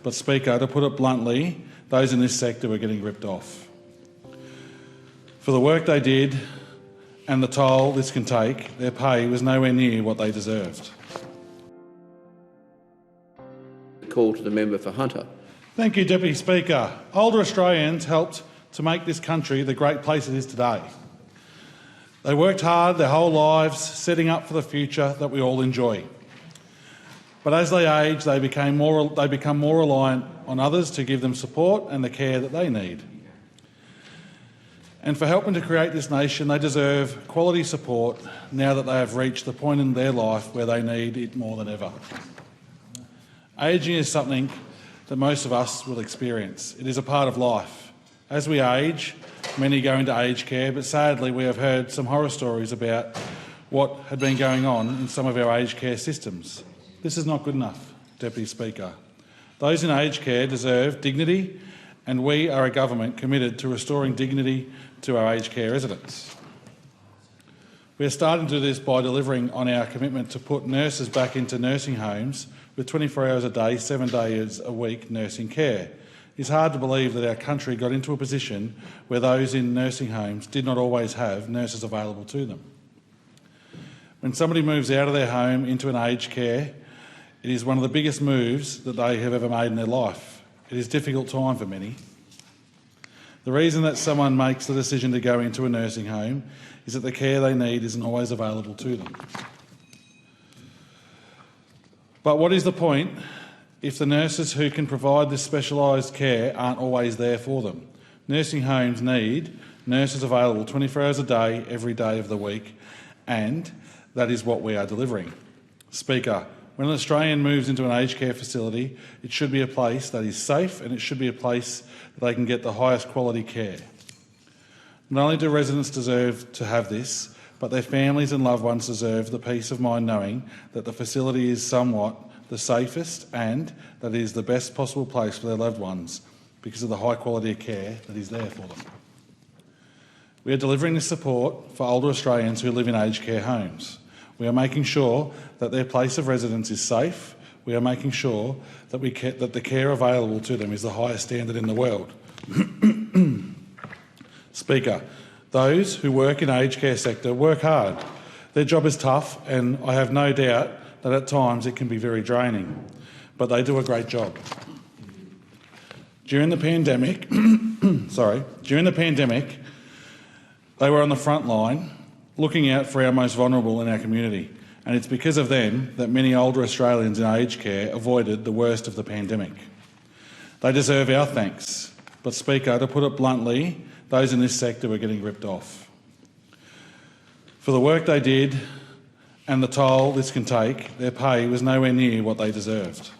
But, Speaker, to put it bluntly, those in this sector were getting ripped off. For the work they did and the toll this can take, their pay was nowhere near what they deserved. Call to the member for Hunter. Thank you, Deputy Speaker. Older Australians helped to make this country the great place it is today. They worked hard their whole lives, setting up for the future that we all enjoy. But as they age, they become more reliant on others to give them support and the care that they need. And for helping to create this nation, they deserve quality support now that they have reached the point in their life where they need it more than ever. Ageing is something that most of us will experience. It is a part of life. As we age, many go into aged care, but sadly we have heard some horror stories about what had been going on in some of our aged care systems. This is not good enough, Deputy Speaker. Those in aged care deserve dignity, and we are a government committed to restoring dignity to our aged care residents. We are starting to do this by delivering on our commitment to put nurses back into nursing homes with 24 hours a day, 7 days a week nursing care. It's hard to believe that our country got into a position where those in nursing homes did not always have nurses available to them. When somebody moves out of their home into an aged care, it is one of the biggest moves that they have ever made in their life. It is a difficult time for many. The reason that someone makes the decision to go into a nursing home is that the care they need isn't always available to them. But what is the point if the nurses who can provide this specialised care aren't always there for them? Nursing homes need nurses available 24 hours a day, every day of the week, and that is what we are delivering. Speaker, when an Australian moves into an aged care facility, it should be a place that is safe, and it should be a place that they can get the highest quality care. Not only do residents deserve to have this, but their families and loved ones deserve the peace of mind knowing that the facility is somewhat the safest and that it is the best possible place for their loved ones because of the high quality of care that is there for them. We are delivering this support for older Australians who live in aged care homes. We are making sure that their place of residence is safe. We are making sure that the care available to them is the highest standard in the world. Speaker, those who work in the aged care sector work hard. Their job is tough, and I have no doubt that at times it can be very draining, but they do a great job. During the pandemic, they were on the front line looking out for our most vulnerable in our community, and it's because of them that many older Australians in aged care avoided the worst of the pandemic. They deserve our thanks, but Speaker, to put it bluntly, those in this sector were getting ripped off. For the work they did and the toll this can take, their pay was nowhere near what they deserved.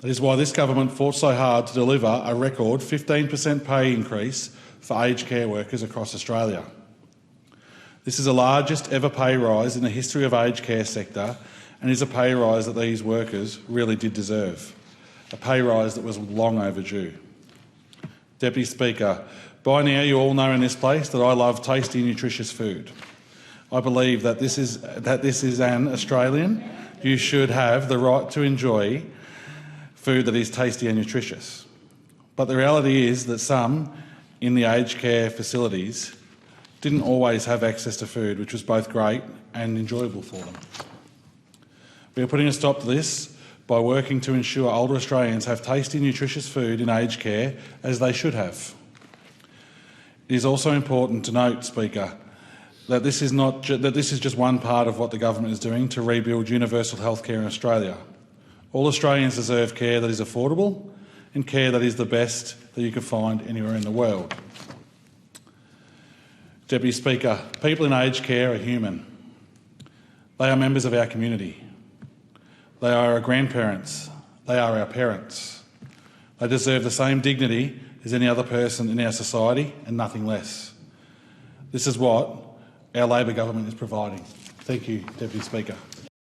That is why this government fought so hard to deliver a record 15% pay increase for aged care workers across Australia. This is the largest ever pay rise in the history of aged care sector and is a pay rise that these workers really did deserve, a pay rise that was long overdue. Deputy Speaker, by now you all know in this place that I love tasty, nutritious food. I believe that this is an Australian. You should have the right to enjoy food that is tasty and nutritious. But the reality is that some in the aged care facilities didn't always have access to food, which was both great and enjoyable for them. We are putting a stop to this by working to ensure older Australians have tasty, nutritious food in aged care, as they should have. It is also important to note, Speaker, that this is just one part of what the government is doing to rebuild universal health care in Australia. All Australians deserve care that is affordable and care that is the best that you can find anywhere in the world. Deputy Speaker, people in aged care are human. They are members of our community. They are our grandparents. They are our parents. They deserve the same dignity as any other person in our society and nothing less. This is what our Labor government is providing. Thank you, Deputy Speaker.